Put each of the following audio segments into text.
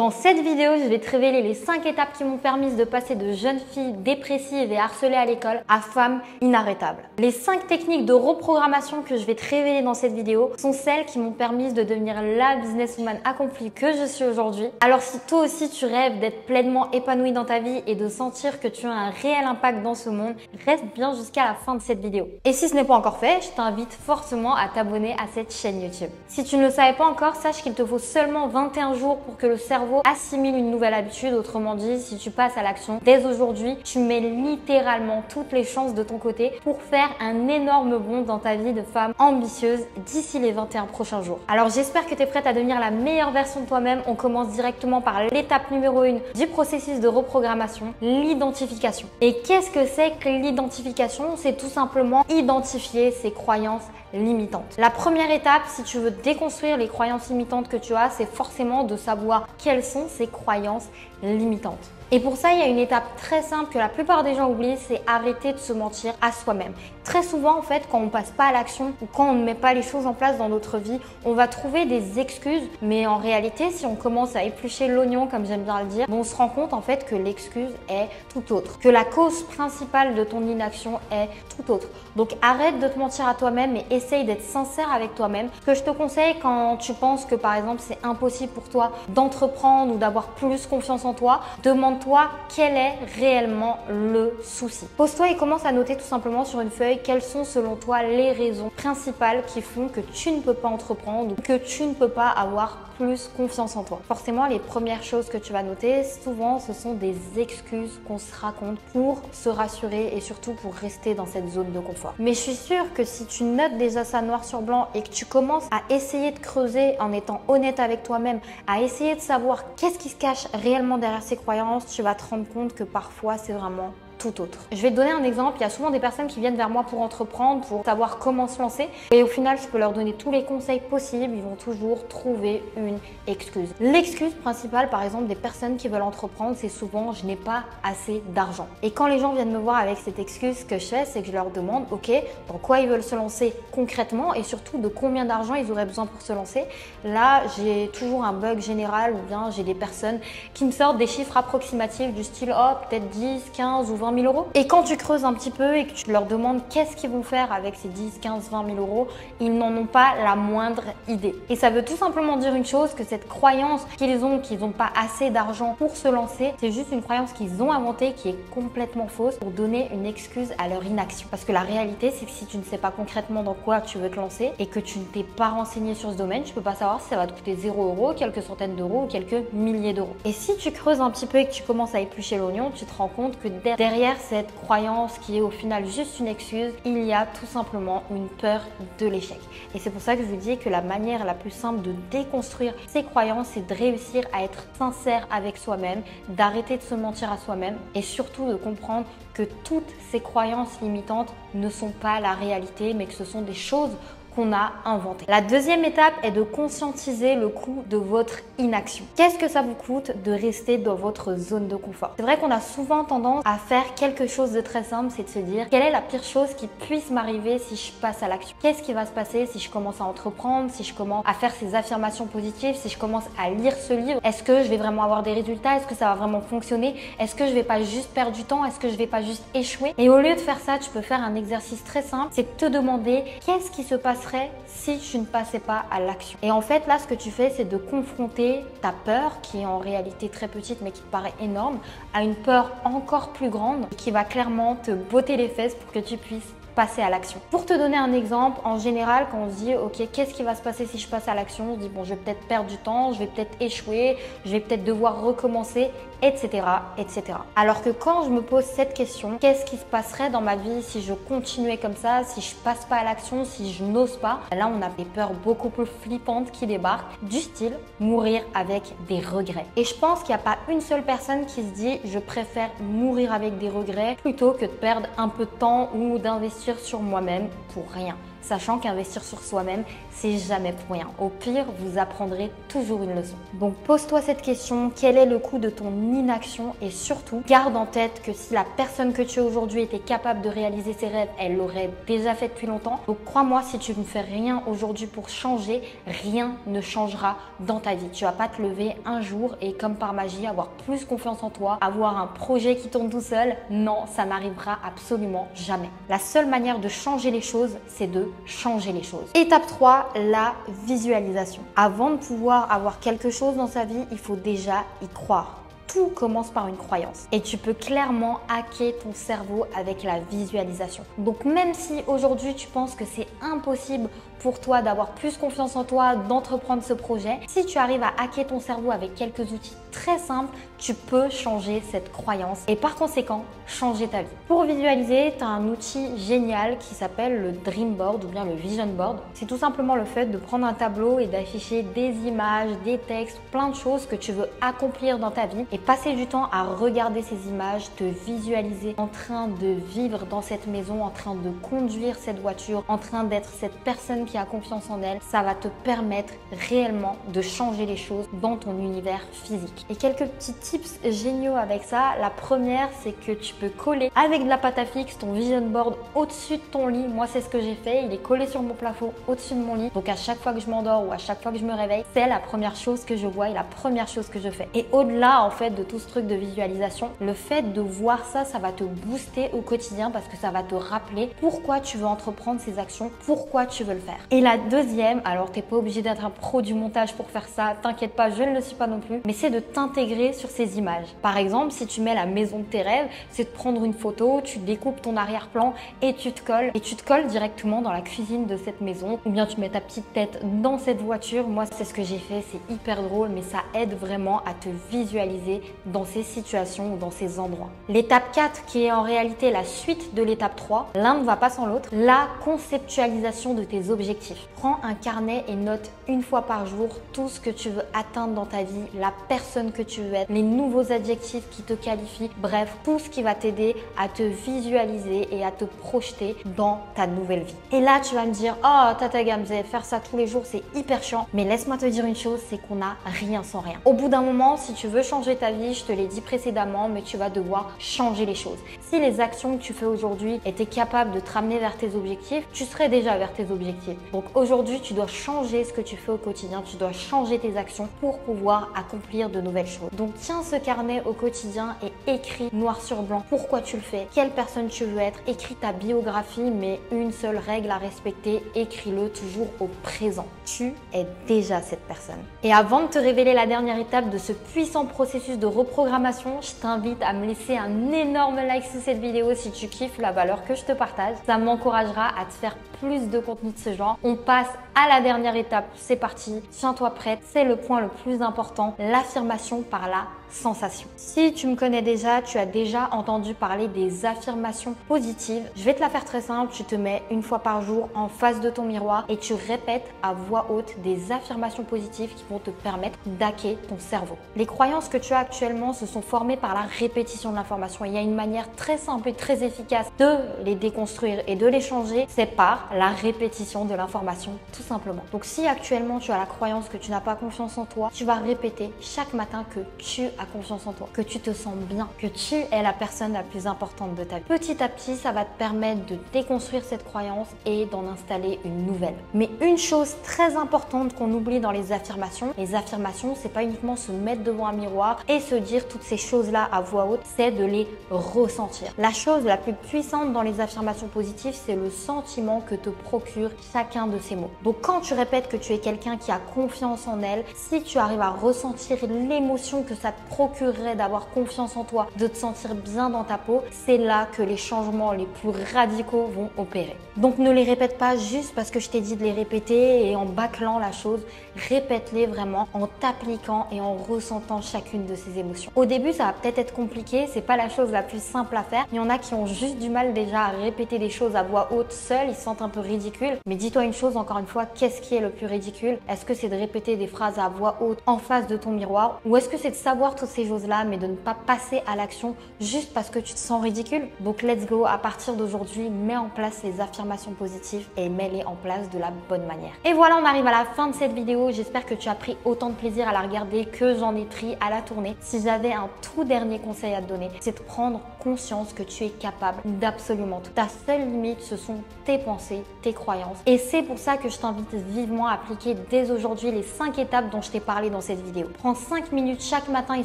Dans cette vidéo, je vais te révéler les 5 étapes qui m'ont permis de passer de jeune fille dépressive et harcelée à l'école à femme inarrêtable. Les 5 techniques de reprogrammation que je vais te révéler dans cette vidéo sont celles qui m'ont permis de devenir la businesswoman accomplie que je suis aujourd'hui. Alors si toi aussi tu rêves d'être pleinement épanouie dans ta vie et de sentir que tu as un réel impact dans ce monde, reste bien jusqu'à la fin de cette vidéo. Et si ce n'est pas encore fait, je t'invite fortement à t'abonner à cette chaîne YouTube. Si tu ne le savais pas encore, sache qu'il te faut seulement 21 jours pour que le cerveau assimile une nouvelle habitude. Autrement dit, si tu passes à l'action dès aujourd'hui, tu mets littéralement toutes les chances de ton côté pour faire un énorme bond dans ta vie de femme ambitieuse d'ici les 21 prochains jours. Alors j'espère que tu es prête à devenir la meilleure version de toi-même. On commence directement par l'étape numéro 1 du processus de reprogrammation, l'identification. Et qu'est-ce que c'est que l'identification? C'est tout simplement identifier ses croyances limitantes. La première étape, si tu veux déconstruire les croyances limitantes que tu as, c'est forcément de savoir quelles sont ces croyances limitantes. Et pour ça, il y a une étape très simple que la plupart des gens oublient, c'est arrêter de se mentir à soi-même. Très souvent, en fait, quand on passe pas à l'action ou quand on ne met pas les choses en place dans notre vie, on va trouver des excuses. Mais en réalité, si on commence à éplucher l'oignon, comme j'aime bien le dire, on se rend compte en fait que l'excuse est tout autre, que la cause principale de ton inaction est tout autre. Donc arrête de te mentir à toi-même et essaye d'être sincère avec toi-même. Ce que je te conseille quand tu penses que par exemple c'est impossible pour toi d'entreprendre ou d'avoir plus confiance en toi, demande-toi quel est réellement le souci. Pose-toi et commence à noter tout simplement sur une feuille quelles sont selon toi les raisons principales qui font que tu ne peux pas entreprendre ou que tu ne peux pas avoir plus confiance en toi. Forcément, les premières choses que tu vas noter, souvent, ce sont des excuses qu'on se raconte pour se rassurer et surtout pour rester dans cette zone de confort. Mais je suis sûre que si tu notes déjà ça noir sur blanc et que tu commences à essayer de creuser en étant honnête avec toi-même, à essayer de savoir qu'est-ce qui se cache réellement derrière ces croyances, tu vas te rendre compte que parfois, c'est vraiment tout autre. Je vais te donner un exemple. Il y a souvent des personnes qui viennent vers moi pour entreprendre, pour savoir comment se lancer. Et au final, je peux leur donner tous les conseils possibles. Ils vont toujours trouver une excuse. L'excuse principale, par exemple, des personnes qui veulent entreprendre, c'est souvent « je n'ai pas assez d'argent ». Et quand les gens viennent me voir avec cette excuse, ce que je fais, c'est que je leur demande « ok, dans quoi ils veulent se lancer concrètement et surtout de combien d'argent ils auraient besoin pour se lancer ». Là, j'ai toujours un bug général ou bien j'ai des personnes qui me sortent des chiffres approximatifs du style « oh, peut-être 10, 15 ou 20 000 euros ». Et quand tu creuses un petit peu et que tu leur demandes qu'est-ce qu'ils vont faire avec ces 10, 15, 20 000 euros, ils n'en ont pas la moindre idée. Et ça veut tout simplement dire une chose, que cette croyance qu'ils n'ont pas assez d'argent pour se lancer, c'est juste une croyance qu'ils ont inventée qui est complètement fausse pour donner une excuse à leur inaction. Parce que la réalité, c'est que si tu ne sais pas concrètement dans quoi tu veux te lancer et que tu ne t'es pas renseigné sur ce domaine, tu peux pas savoir si ça va te coûter 0 euros, quelques centaines d'euros ou quelques milliers d'euros. Et si tu creuses un petit peu et que tu commences à éplucher l'oignon, tu te rends compte que derrière cette croyance qui est au final juste une excuse, il y a tout simplement une peur de l'échec. Et c'est pour ça que je vous dis que la manière la plus simple de déconstruire ces croyances, c'est de réussir à être sincère avec soi-même, d'arrêter de se mentir à soi-même et surtout de comprendre que toutes ces croyances limitantes ne sont pas la réalité, mais que ce sont des choses qu'on a inventé. La deuxième étape est de conscientiser le coût de votre inaction. Qu'est-ce que ça vous coûte de rester dans votre zone de confort? C'est vrai qu'on a souvent tendance à faire quelque chose de très simple, c'est de se dire quelle est la pire chose qui puisse m'arriver si je passe à l'action? Qu'est-ce qui va se passer si je commence à entreprendre, si je commence à faire ces affirmations positives, si je commence à lire ce livre? Est-ce que je vais vraiment avoir des résultats? Est-ce que ça va vraiment fonctionner? Est-ce que je vais pas juste perdre du temps? Est-ce que je vais pas juste échouer? Et au lieu de faire ça, tu peux faire un exercice très simple, c'est de te demander qu'est-ce qui se passe si tu ne passais pas à l'action. Et en fait, là, ce que tu fais, c'est de confronter ta peur, qui est en réalité très petite, mais qui te paraît énorme, à une peur encore plus grande, qui va clairement te botter les fesses pour que tu puisses passer à l'action. Pour te donner un exemple, en général, quand on se dit ok, qu'est-ce qui va se passer si je passe à l'action, on se dit bon, je vais peut-être perdre du temps, je vais peut-être échouer, je vais peut-être devoir recommencer, etc., etc. Alors que quand je me pose cette question, qu'est-ce qui se passerait dans ma vie si je continuais comme ça, si je passe pas à l'action, si je n'ose pas? Là, on a des peurs beaucoup plus flippantes qui débarquent, du style mourir avec des regrets. Et je pense qu'il n'y a pas une seule personne qui se dit je préfère mourir avec des regrets plutôt que de perdre un peu de temps ou d'investir sur moi-même pour rien. sachant qu'investir sur soi-même, c'est jamais pour rien. Au pire, vous apprendrez toujours une leçon. Donc pose-toi cette question, quel est le coût de ton inaction? Et surtout, garde en tête que si la personne que tu es aujourd'hui était capable de réaliser ses rêves, elle l'aurait déjà fait depuis longtemps. Donc crois-moi, si tu ne fais rien aujourd'hui pour changer, rien ne changera dans ta vie. Tu vas pas te lever un jour et comme par magie avoir plus confiance en toi, avoir un projet qui tourne tout seul. Non, ça n'arrivera absolument jamais. La seule manière de changer les choses, c'est de changer les choses. Étape 3, la visualisation. Avant de pouvoir avoir quelque chose dans sa vie, il faut déjà y croire. Tout commence par une croyance et tu peux clairement hacker ton cerveau avec la visualisation. Donc même si aujourd'hui tu penses que c'est impossible pour toi d'avoir plus confiance en toi, d'entreprendre ce projet, si tu arrives à hacker ton cerveau avec quelques outils très simples, tu peux changer cette croyance et par conséquent changer ta vie. Pour visualiser, tu as un outil génial qui s'appelle le Dream Board ou bien le Vision Board. C'est tout simplement le fait de prendre un tableau et d'afficher des images, des textes, plein de choses que tu veux accomplir dans ta vie et passer du temps à regarder ces images, te visualiser en train de vivre dans cette maison, en train de conduire cette voiture, en train d'être cette personne qui a confiance en elle. Ça va te permettre réellement de changer les choses dans ton univers physique. Et quelques petits tips géniaux avec ça. La première, c'est que tu peux coller avec de la pâte à fixe ton vision board au-dessus de ton lit. Moi, c'est ce que j'ai fait. Il est collé sur mon plafond au-dessus de mon lit. Donc à chaque fois que je m'endors ou à chaque fois que je me réveille, c'est la première chose que je vois et la première chose que je fais. Et au-delà en fait de tout ce truc de visualisation, le fait de voir ça, ça va te booster au quotidien parce que ça va te rappeler pourquoi tu veux entreprendre ces actions, pourquoi tu veux le faire. Et la deuxième, alors t'es pas obligé d'être un pro du montage pour faire ça, t'inquiète pas, je ne le suis pas non plus, mais c'est de t'intégrer sur ces images. Par exemple, si tu mets la maison de tes rêves, c'est de prendre une photo, tu découpes ton arrière-plan et tu te colles directement dans la cuisine de cette maison ou bien tu mets ta petite tête dans cette voiture. Moi, c'est ce que j'ai fait, c'est hyper drôle, mais ça aide vraiment à te visualiser dans ces situations ou dans ces endroits. L'étape 4, qui est en réalité la suite de l'étape 3, l'un ne va pas sans l'autre, la conceptualisation de tes objectifs. Prends un carnet et note une fois par jour tout ce que tu veux atteindre dans ta vie, la personne que tu veux être, les nouveaux adjectifs qui te qualifient, bref, tout ce qui va t'aider à te visualiser et à te projeter dans ta nouvelle vie. Et là, tu vas me dire, oh Tata Gamze, faire ça tous les jours, c'est hyper chiant. Mais laisse-moi te dire une chose, c'est qu'on n'a rien sans rien. Au bout d'un moment, si tu veux changer ta vie, je te l'ai dit précédemment, mais tu vas devoir changer les choses. Si les actions que tu fais aujourd'hui étaient capables de te ramener vers tes objectifs, tu serais déjà vers tes objectifs. Donc aujourd'hui, tu dois changer ce que tu fais au quotidien, tu dois changer tes actions pour pouvoir accomplir de nouvelles choses. Donc tiens ce carnet au quotidien et écris noir sur blanc pourquoi tu le fais, quelle personne tu veux être, écris ta biographie, mais une seule règle à respecter, écris-le toujours au présent. Tu es déjà cette personne. Et avant de te révéler la dernière étape de ce puissant processus de reprogrammation, je t'invite à me laisser un énorme like sous cette vidéo si tu kiffes la valeur que je te partage. Ça m'encouragera à te faire plus de contenu de ce genre. On passe à la dernière étape, c'est parti, tiens-toi prête, c'est le point le plus important, l'affirmation par la sensation. Si tu me connais déjà, tu as déjà entendu parler des affirmations positives. Je vais te la faire très simple, tu te mets une fois par jour en face de ton miroir et tu répètes à voix haute des affirmations positives qui vont te permettre d'hacker ton cerveau. Les croyances que tu as actuellement se sont formées par la répétition de l'information. Il y a une manière très simple et très efficace de les déconstruire et de les changer, c'est par la répétition de l'information, tout simplement. Donc si actuellement tu as la croyance que tu n'as pas confiance en toi, tu vas répéter chaque matin que tu as confiance en toi, que tu te sens bien, que tu es la personne la plus importante de ta vie. Petit à petit, ça va te permettre de déconstruire cette croyance et d'en installer une nouvelle. Mais une chose très importante qu'on oublie dans les affirmations, c'est pas uniquement se mettre devant un miroir et se dire toutes ces choses-là à voix haute, c'est de les ressentir. La chose la plus puissante dans les affirmations positives, c'est le sentiment que te procure chacun de ces mots. Donc quand tu répètes que tu es quelqu'un qui a confiance en elle, si tu arrives à ressentir l'émotion que ça te procurerait d'avoir confiance en toi, de te sentir bien dans ta peau, c'est là que les changements les plus radicaux vont opérer. Donc ne les répète pas juste parce que je t'ai dit de les répéter et en bâclant la chose, répète-les vraiment en t'appliquant et en ressentant chacune de ses émotions. Au début, ça va peut-être être compliqué, c'est pas la chose la plus simple à faire. Il y en a qui ont juste du mal déjà à répéter des choses à voix haute seuls, ils se sentent un peu ridicules. Mais dis-toi une chose, encore une fois, qu'est-ce qui est le plus ridicule? Est-ce que c'est de répéter des phrases à voix haute en face de ton miroir? Ou est-ce que c'est de savoir toutes ces choses-là, mais de ne pas passer à l'action juste parce que tu te sens ridicule? Donc let's go, à partir d'aujourd'hui, mets en place les affirmations positives et mets-les en place de la bonne manière. Et voilà, on arrive à la fin de cette vidéo. J'espère que tu as pris autant de plaisir à la regarder que j'en ai pris à la tourner. Si j'avais un tout dernier conseil à te donner, c'est de prendre conscience que tu es capable d'absolument tout. Ta seule limite, ce sont tes pensées, tes croyances. Et c'est pour ça que je t'invite vivement à appliquer dès aujourd'hui les 5 étapes dont je t'ai parlé dans cette vidéo. Prends 5 minutes chaque matin et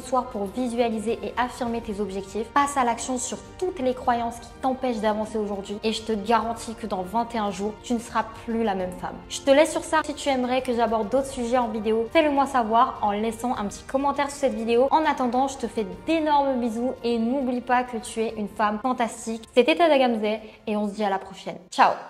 soir pour visualiser et affirmer tes objectifs. Passe à l'action sur toutes les croyances qui t'empêchent d'avancer aujourd'hui et je te garantis que dans 21 jours, tu ne seras plus la même femme. Je te laisse sur ça. Si tu aimerais que j'aborde d'autres sujets en vidéo, fais-le moi savoir en laissant un petit commentaire sous cette vidéo. En attendant, je te fais d'énormes bisous et n'oublie pas que tu es une femme fantastique. C'était Tada Gamze et on se dit à la prochaine. Ciao!